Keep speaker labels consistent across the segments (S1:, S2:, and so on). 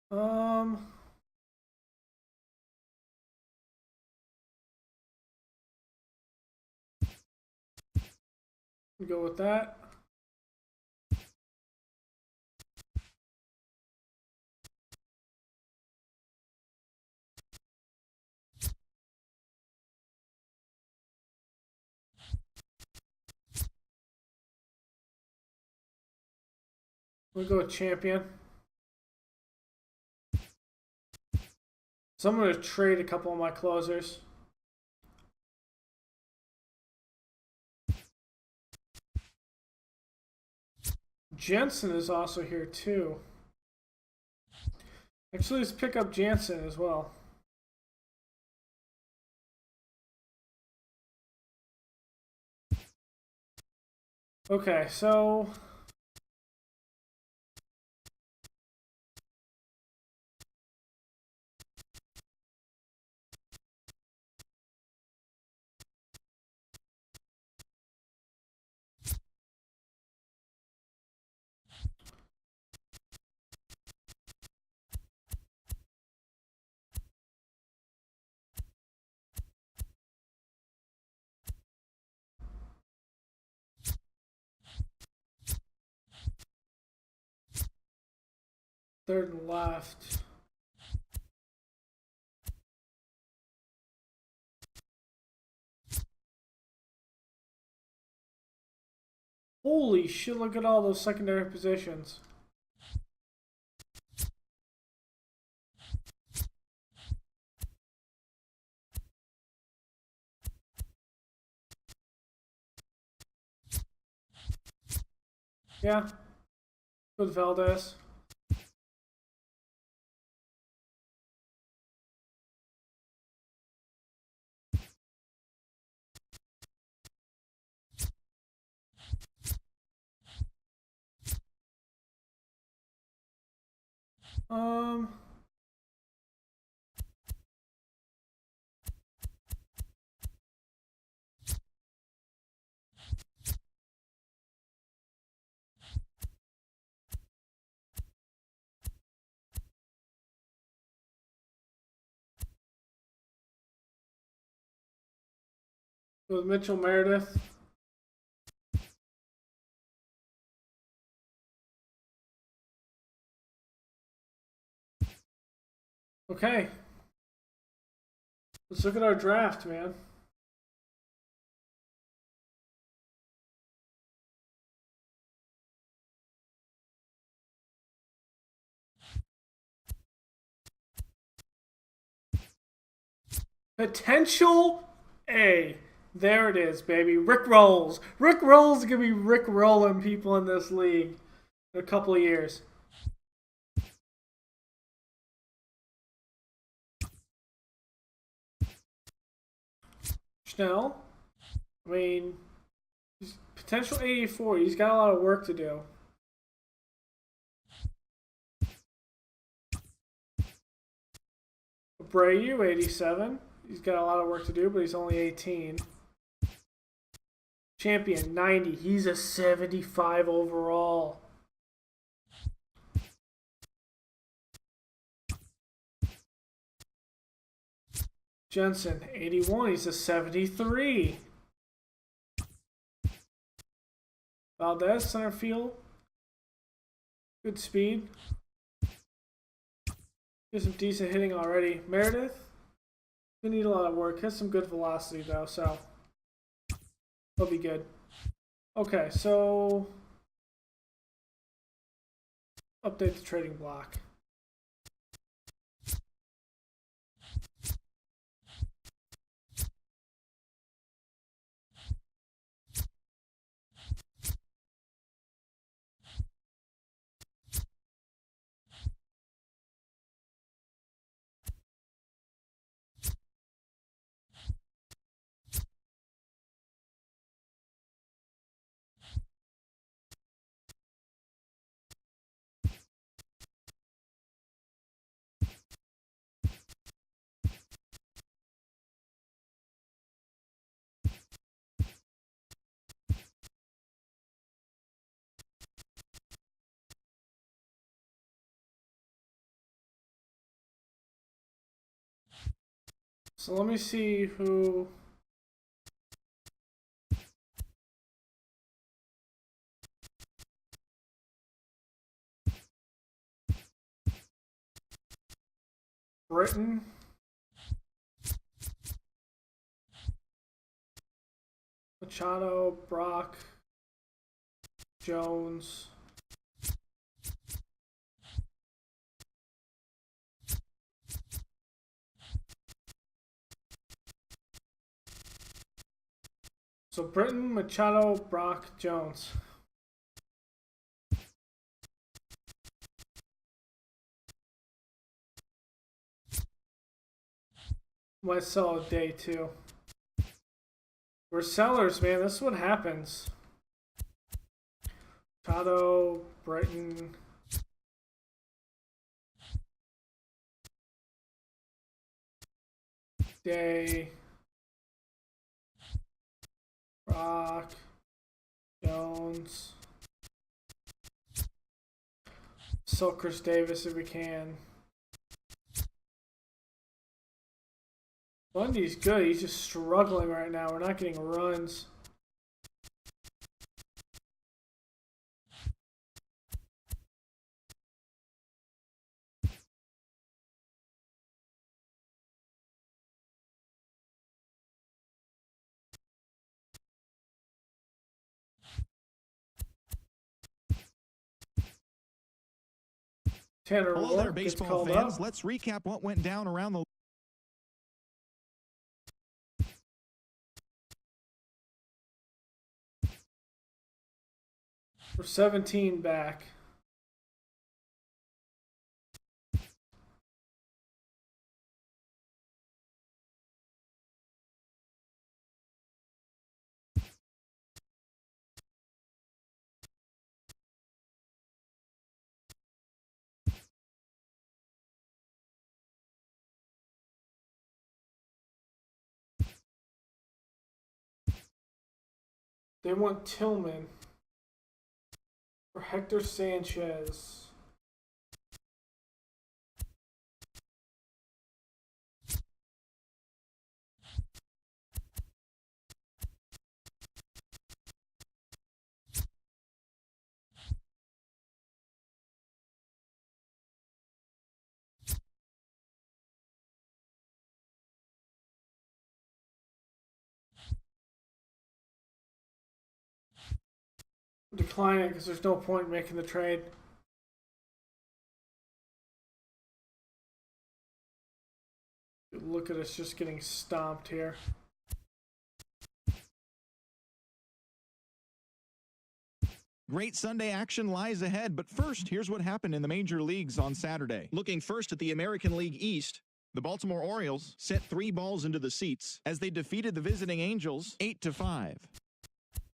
S1: Um, we go with that. We go with champion. So I'm going to trade a couple of my closers. Jensen is also here too. Actually, let's pick up Jansen as well. Okay, so third and left. Holy shit, look at all those secondary positions. Yeah, good Valdez. Um, with Mitchell Meredith. Okay, let's look at our draft, man. Potential A. There it is, baby. Rick rolls. Rick rolls is gonna be Rick rolling people in this league in a couple of years. Schnell. I mean, potential 84. He's got a lot of work to do. Abreu, 87. He's got a lot of work to do, but he's only 18. Champion, 90. He's a 75 overall. Jensen, 81. He's a 73. Valdez, center field. Good speed. Get some decent hitting already. Meredith, we need a lot of work. Has some good velocity though, so he'll be good. Okay, so update the trading block. So let me see who. Britain. Machado, Brock, Jones. So Britton, Machado, Brock, Jones. Might sell a day too. We're sellers, man. This is what happens. Machado, Britton. Day. Brock. Jones. Sell Chris Davis if we can. Bundy's good. He's just struggling right now. We're not getting runs. Tanner
S2: Hello there,
S1: Rourke gets
S2: baseball
S1: called
S2: fans.
S1: up.
S2: Let's recap what went down around the
S1: We're 17 back. They want Tillman for Hector Sanchez. Decline it because there's no point in making the trade. Look at us just getting stomped here.
S2: Great Sunday action lies ahead, but first, here's what happened in the major leagues on Saturday. Looking first at the American League East, the Baltimore Orioles sent 3 balls into the seats as they defeated the visiting Angels 8-5.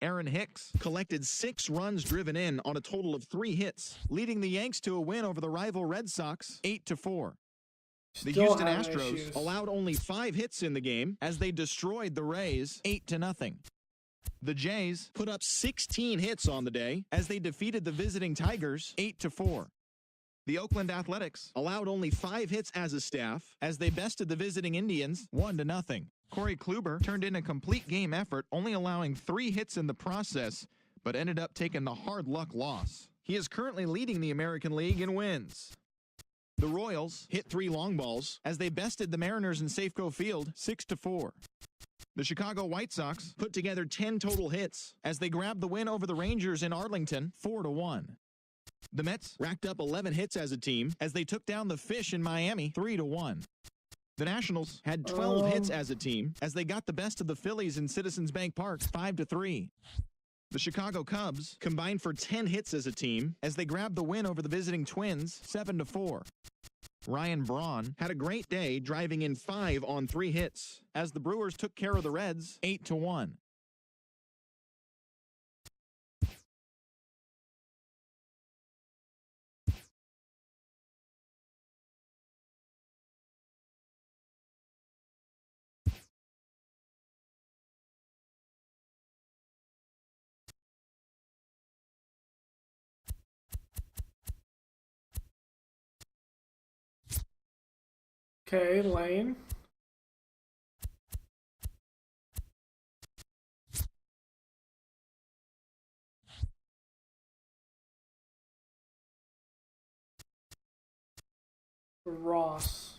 S2: Aaron Hicks collected 6 runs driven in on a total of 3 hits, leading the Yanks to a win over the rival Red Sox 8-4. The Houston Astros allowed only 5 hits in the game as they destroyed the Rays 8-0. The Jays put up 16 hits on the day as they defeated the visiting Tigers 8-4. The Oakland Athletics allowed only 5 hits as a staff as they bested the visiting Indians 1-0. Corey Kluber turned in a complete game effort, only allowing 3 hits in the process, but ended up taking the hard luck loss. He is currently leading the American League in wins. The Royals hit 3 long balls as they bested the Mariners in Safeco Field 6-4. The Chicago White Sox put together 10 total hits as they grabbed the win over the Rangers in Arlington 4-1. The Mets racked up 11 hits as a team as they took down the Fish in Miami 3-1. The Nationals had 12 hits as a team as they got the best of the Phillies in Citizens Bank Park 5-3. The Chicago Cubs combined for 10 hits as a team as they grabbed the win over the visiting Twins 7-4. Ryan Braun had a great day, driving in 5 on 3 hits as the Brewers took care of the Reds 8-1.
S1: Okay, Lane. Ross.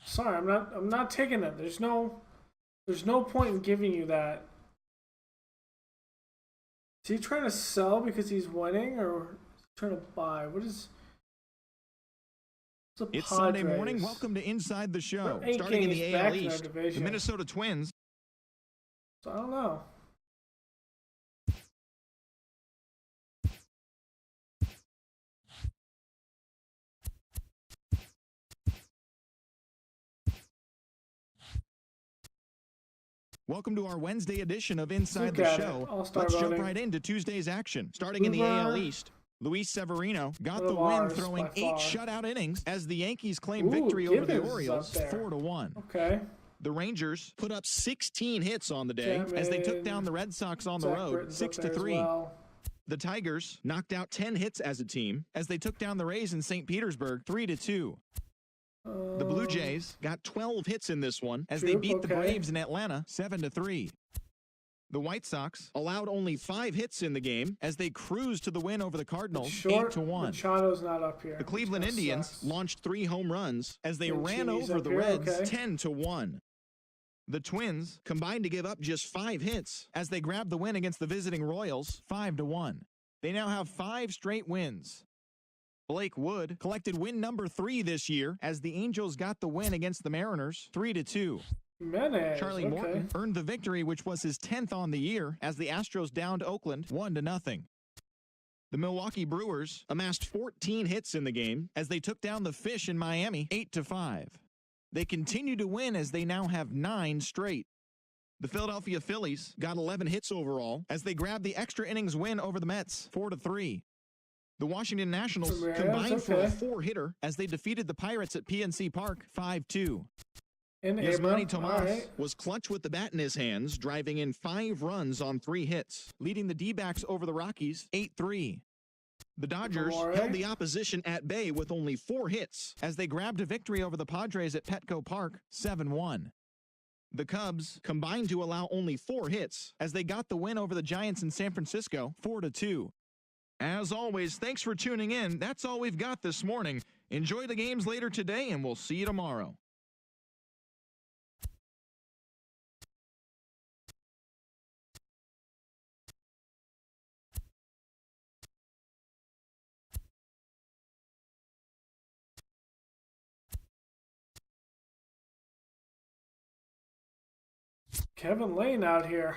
S1: Sorry, I'm not taking that. There's no point in giving you that. Is he trying to sell because he's winning, or is he trying to buy? What is?
S2: It's Sunday morning. Welcome to Inside the Show. Starting in the AL East, the Minnesota Twins.
S1: So I don't know.
S2: Welcome to our Wednesday edition of Inside the Show. Let's jump right into Tuesday's action. Starting in the AL East, Luis Severino got the win throwing 8 shutout innings as the Yankees claim victory over the Orioles 4-1.
S1: Okay.
S2: The Rangers put up 16 hits on the day as they took down the Red Sox on the road 6-3. The Tigers knocked out 10 hits as a team as they took down the Rays in St. Petersburg 3-2. The Blue Jays got 12 hits in this one as they beat the Braves in Atlanta 7-3. The White Sox allowed only 5 hits in the game as they cruised to the win over the Cardinals 8-1.
S1: Machado's not up here.
S2: The Cleveland Indians launched 3 home runs as they ran over the Reds 10-1. The Twins combined to give up just 5 hits as they grabbed the win against the visiting Royals 5-1. They now have 5 straight wins. Blake Wood collected win number 3 this year as the Angels got the win against the Mariners 3-2. Charlie Morton earned the victory, which was his 10th on the year, as the Astros downed Oakland 1-0. The Milwaukee Brewers amassed 14 hits in the game as they took down the Fish in Miami 8-5. They continue to win as they now have 9 straight. The Philadelphia Phillies got 11 hits overall as they grabbed the extra innings win over the Mets 4-3. The Washington Nationals combined for a 4-hitter as they defeated the Pirates at PNC Park 5-2. Yasmani Tomas was clutch with the bat in his hands, driving in 5 runs on 3 hits, leading the D-backs over the Rockies 8-3. The Dodgers held the opposition at bay with only 4 hits as they grabbed a victory over the Padres at Petco Park 7-1. The Cubs combined to allow only 4 hits as they got the win over the Giants in San Francisco 4-2. As always, thanks for tuning in. That's all we've got this morning. Enjoy the games later today, and we'll see you tomorrow.
S1: Kevin Lane out here.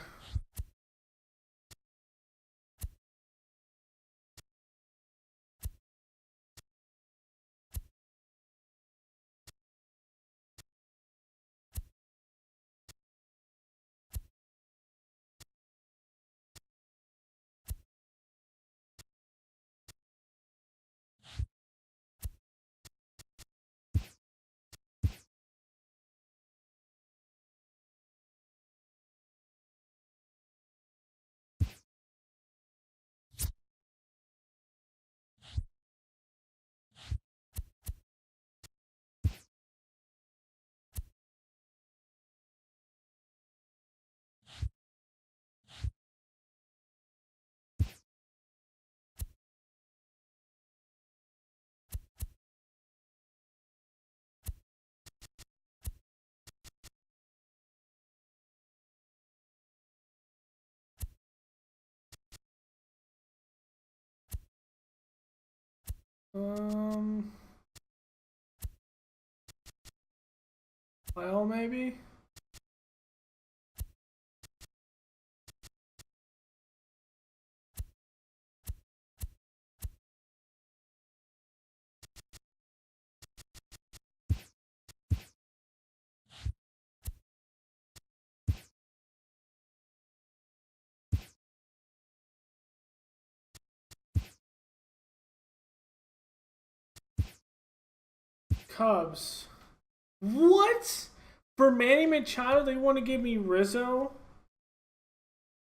S1: Well, maybe. Cubs. What? For Manny Machado, they want to give me Rizzo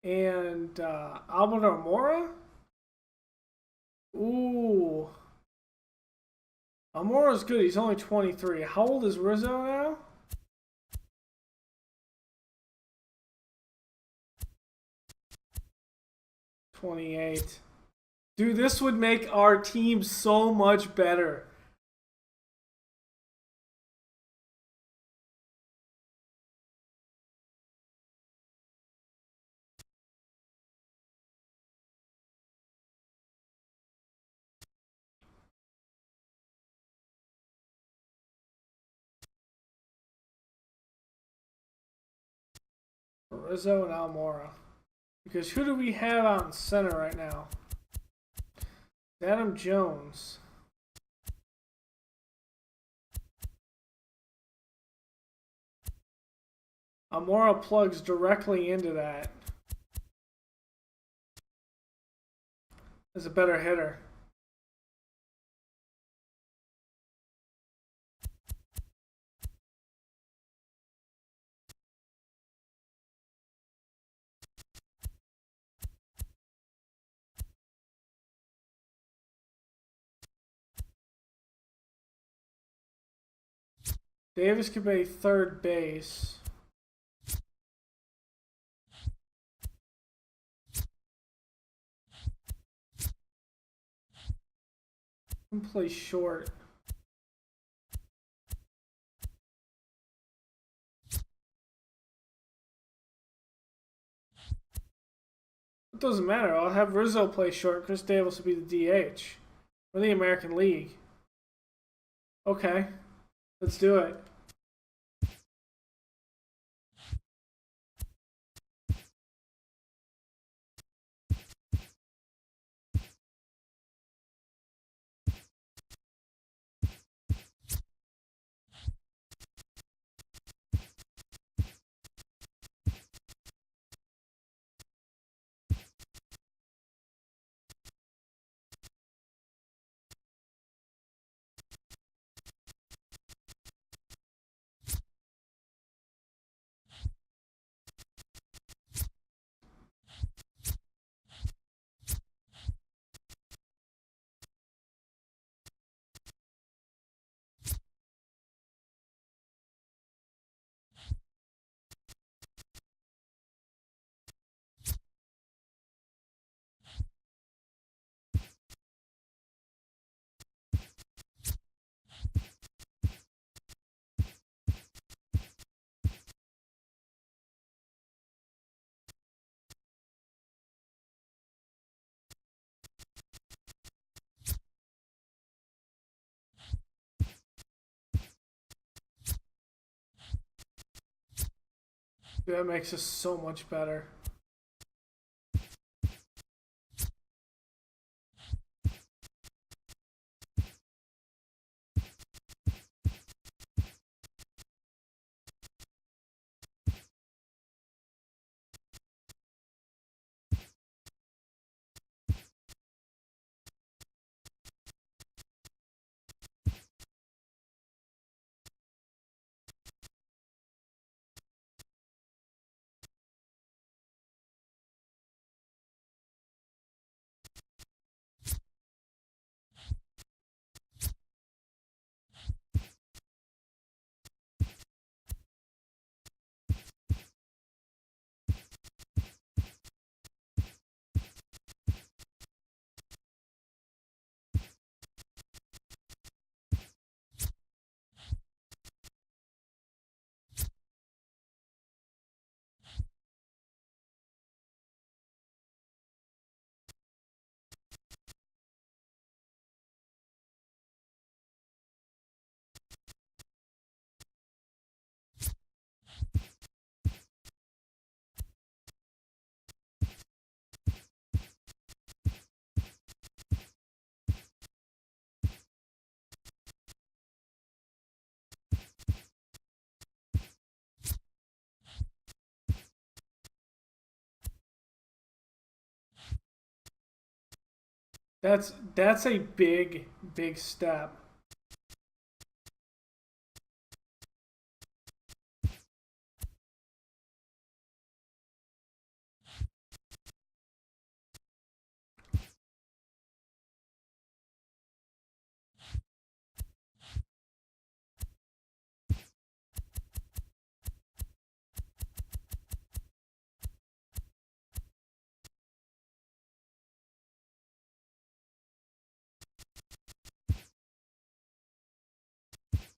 S1: and Albert Almora? Ooh. Almora's good. He's only 23. How old is Rizzo now? $28. Dude, this would make our team so much better. Rizzo and Almora. Because who do we have out in center right now? Adam Jones. Almora plugs directly into that. Is a better hitter. Davis could be third base. And play short. It doesn't matter. I'll have Rizzo play short. Chris Davis will be the DH. We're the American League. Okay. Let's do it. Dude, that makes us so much better. That's a big, big step.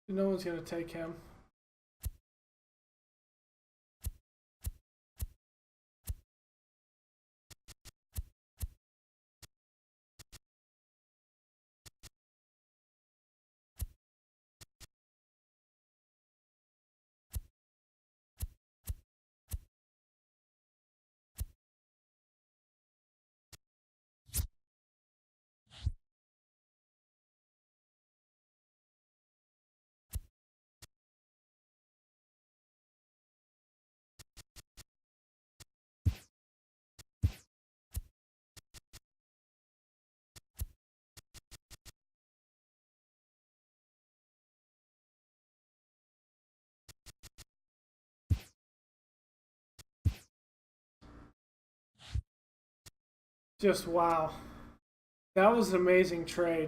S1: No one's going to take him. Just wow. That was an amazing trade.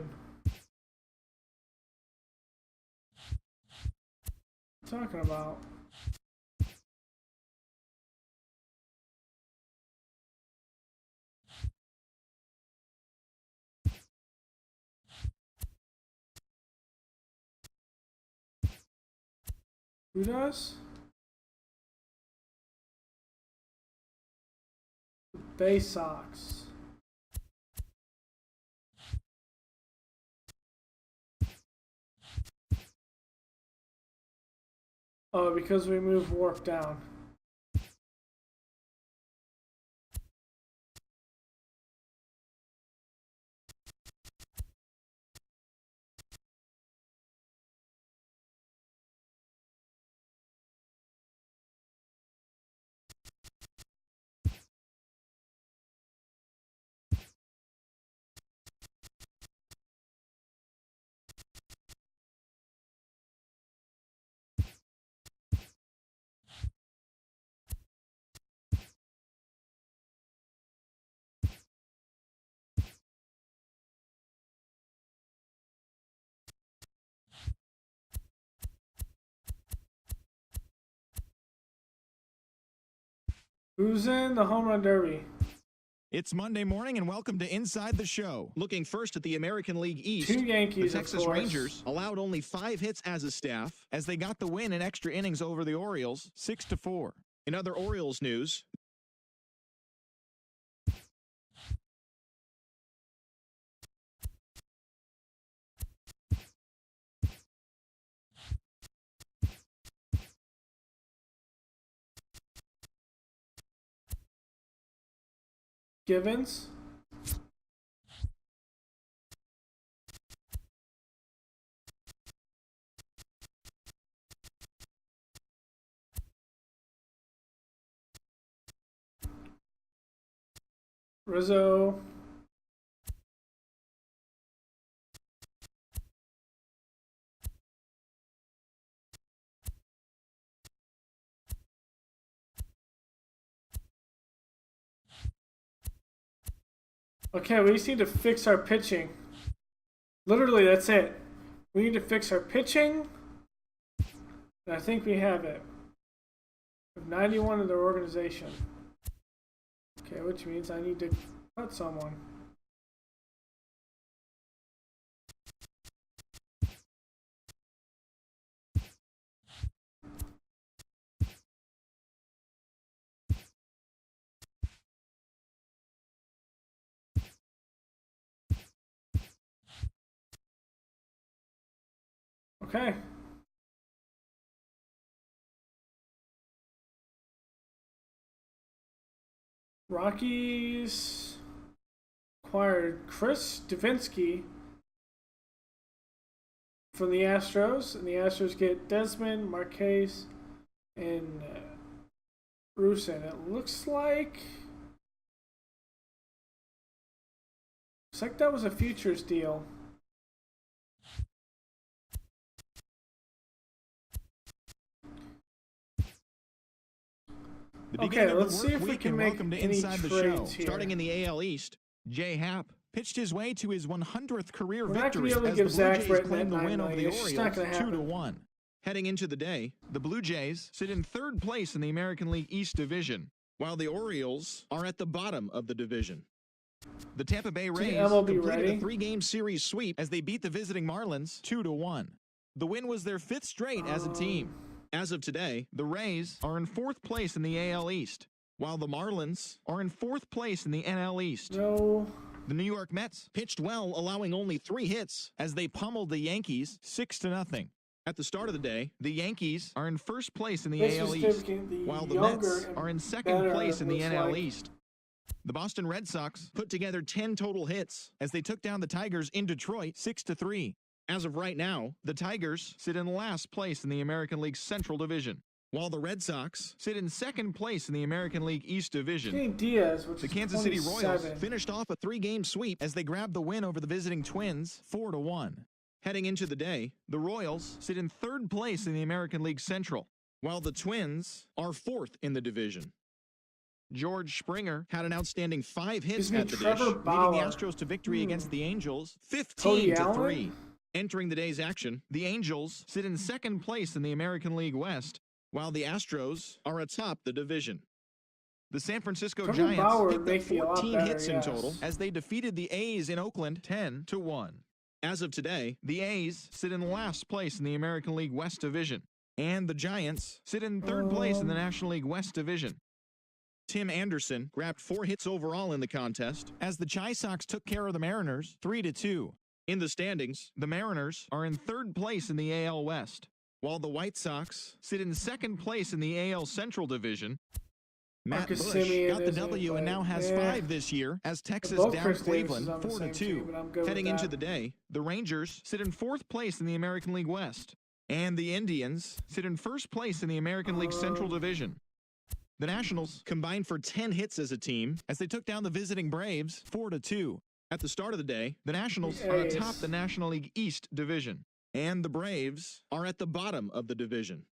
S1: What are you talking about? Who does? Bay Sox. Oh, because we moved Warp down. Who's in the home run derby?
S2: It's Monday morning, and welcome to Inside the Show. Looking first at the American League East,
S1: 2 Yankees,
S2: the Texas
S1: of course.
S2: Rangers allowed only 5 hits as a staff as they got the win in extra innings over the Orioles, 6-4. In other Orioles news,
S1: Givens. Rizzo. Okay, we just need to fix our pitching. Literally, that's it. We need to fix our pitching. And I think we have it. We have 91 in their organization. Okay, which means I need to cut someone. Okay. Rockies acquired Chris Davinsky from the Astros, and the Astros get Desmond, Marquez, and Rusin. It looks like that was a futures deal. Okay, let's see if we can make any trades here.
S2: Starting in the AL East, Jay Happ pitched his way to his 100th career
S1: We're not
S2: victory
S1: gonna be
S2: as
S1: able
S2: the
S1: to
S2: Blue
S1: give
S2: Jays
S1: Zach
S2: claimed the
S1: Britton
S2: win
S1: that
S2: over the
S1: $9 million. It's just not gonna
S2: Orioles
S1: happen.
S2: 2-1. Heading into the day, the Blue Jays sit in 3rd place in the American League East Division, while the Orioles are at the bottom of the division. The Tampa Bay Rays
S1: MLB
S2: completed
S1: ready?
S2: a 3-game series sweep as they beat the visiting Marlins 2-1. The win was their 5th straight as a team. As of today, the Rays are in 4th place in the AL East, while the Marlins are in 4th place in the NL East.
S1: No.
S2: The New York Mets pitched well, allowing only 3 hits as they pummeled the Yankees 6-0. At the start of the day, the Yankees are in 1st place in the AL East, while the Mets are in 2nd place in the NL East. The Boston Red Sox put together 10 total hits as they took down the Tigers in Detroit 6-3. As of right now, the Tigers sit in last place in the American League Central Division, while the Red Sox sit in 2nd place in the American League East Division.
S1: Diaz, which
S2: the
S1: is
S2: Kansas City
S1: 27.
S2: Royals finished off a 3-game sweep as they grabbed the win over the visiting Twins 4-1. Heading into the day, the Royals sit in 3rd place in the American League Central, while the Twins are 4th in the division. George Springer had an outstanding 5 hits at the dish, leading the Astros to victory against the Angels 15-3. Entering the day's action, the Angels sit in 2nd place in the American League West, while the Astros are atop the division. The San Francisco Giants picked up 14 hits in total as they defeated the A's in Oakland 10-1. As of today, the A's sit in last place in the American League West Division, and the Giants sit in 3rd place in the National League West Division. Tim Anderson grabbed 4 hits overall in the contest as the Chi Sox took care of the Mariners 3-2. In the standings, the Mariners are in 3rd place in the AL West, while the White Sox sit in 2nd place in the AL Central Division. Matt Bush got the W and now has 5 this year as Texas downed Cleveland 4-2. Heading into the day, the Rangers sit in 4th place in the American League West, and the Indians sit in 1st place in the American League Central Division. The Nationals combined for 10 hits as a team as they took down the visiting Braves 4-2. At the start of the day, the Nationals are atop the National League East Division, and the Braves are at the bottom of the division.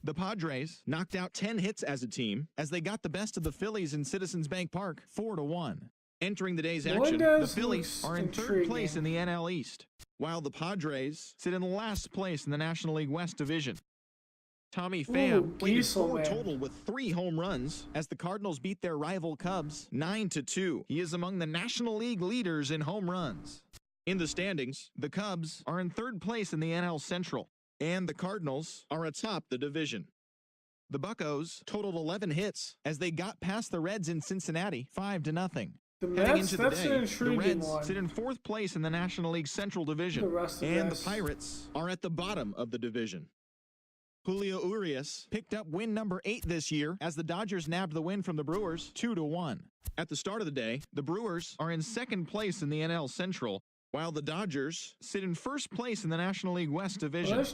S2: The Padres knocked out 10 hits as a team as they got the best of the Phillies in Citizens Bank Park 4-1. Entering the day's action, the Phillies are in 3rd place in the NL East, while the Padres sit in last place in the National League West Division. Tommy Pham played 4 total with 3 home runs as the Cardinals beat their rival Cubs 9-2. He is among the National League leaders in home runs. In the standings, the Cubs are in 3rd place in the NL Central, and the Cardinals are atop the division. The Buccos totaled 11 hits as they got past the Reds in Cincinnati 5-0. Heading into the day, the Reds sit in 4th place in the National League Central Division, and the Pirates are at the bottom of the division. Julio Urias picked up win number 8 this year as the Dodgers nabbed the win from the Brewers 2-1. At the start of the day, the Brewers are in 2nd place in the NL Central, while the Dodgers sit in 1st place in the National League West Division.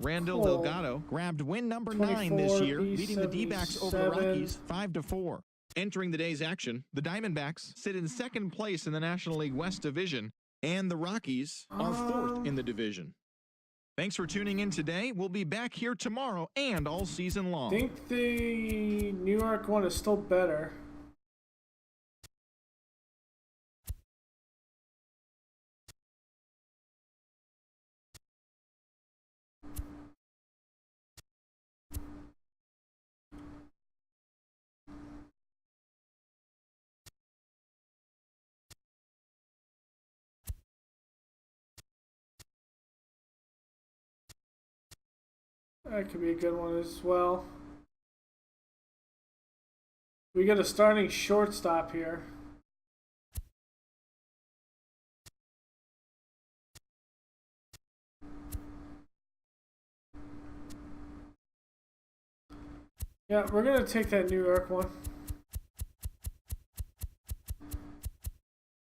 S2: Randall Delgado grabbed win number 9 this year, leading the D-backs over the Rockies 5-4. Entering the day's action, the Diamondbacks sit in 2nd place in the National League West Division, and the Rockies are 4th in the division. Thanks for tuning in today. We'll be back here tomorrow and all season long.
S1: I think the New York one is still better. That could be a good one as well. We got a starting shortstop here. Yeah, we're going to take that New York one.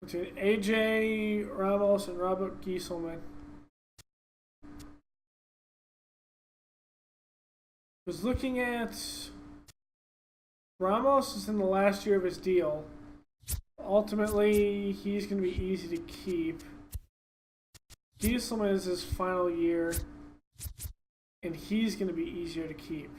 S1: Between AJ Ramos and Robert Gieselman. Was looking at Ramos is in the last year of his deal. Ultimately, he's going to be easy to keep. Gieselman is his final year, and he's going to be easier to keep.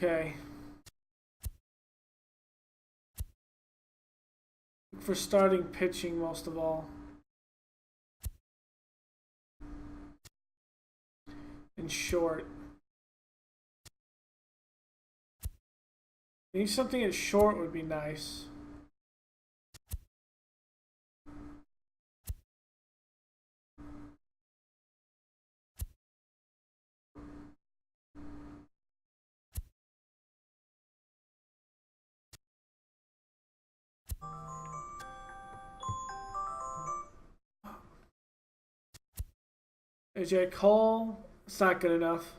S1: Okay. For starting pitching most of all. in short. I think something in short would be nice. AJ Cole, it's not good enough.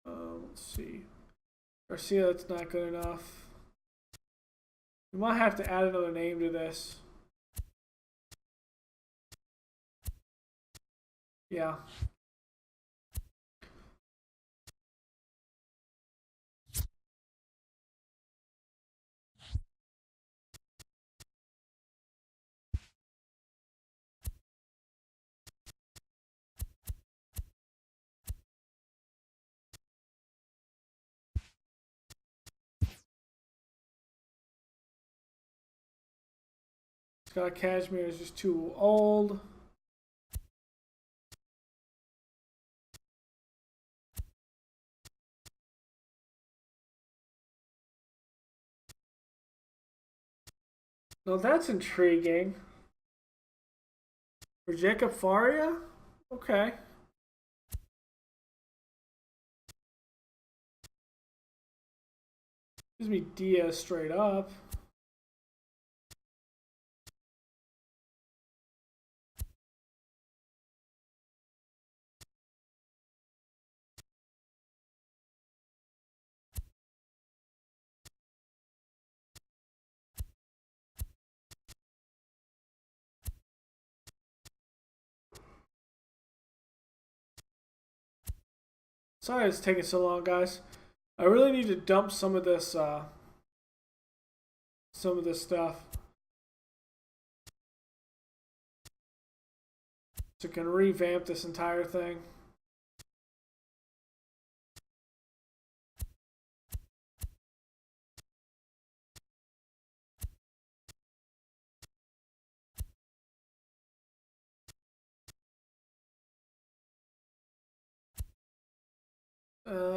S1: Let's see. Garcia, that's not good enough. We might have to add another name to this. Yeah. Scott Cashmere is just too old. No, that's intriguing. For Jacob Faria? Okay. Gives me Diaz straight up. Sorry it's taking so long, guys. I really need to dump some of this stuff. So I can revamp this entire thing.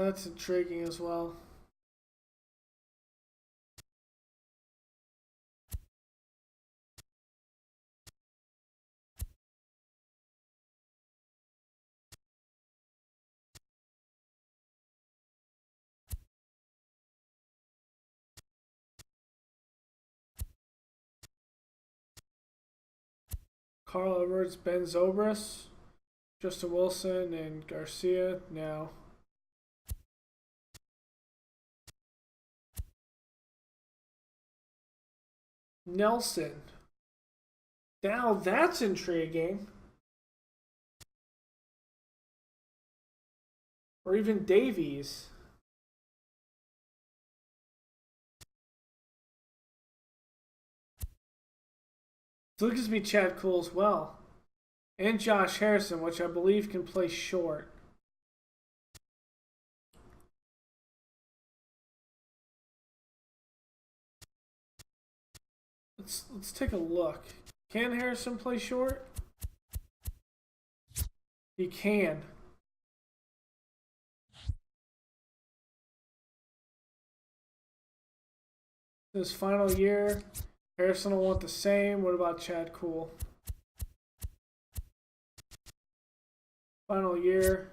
S1: That's intriguing as well. Carl Edwards, Ben Zobrist, Justin Wilson, and Garcia now. Nelson. Now that's intriguing. Or even Davies. So it gives me Chad Cool as well. And Josh Harrison, which I believe can play short. Let's take a look. Can Harrison play short? He can. This final year, Harrison will want the same. What about Chad Cool? Final year.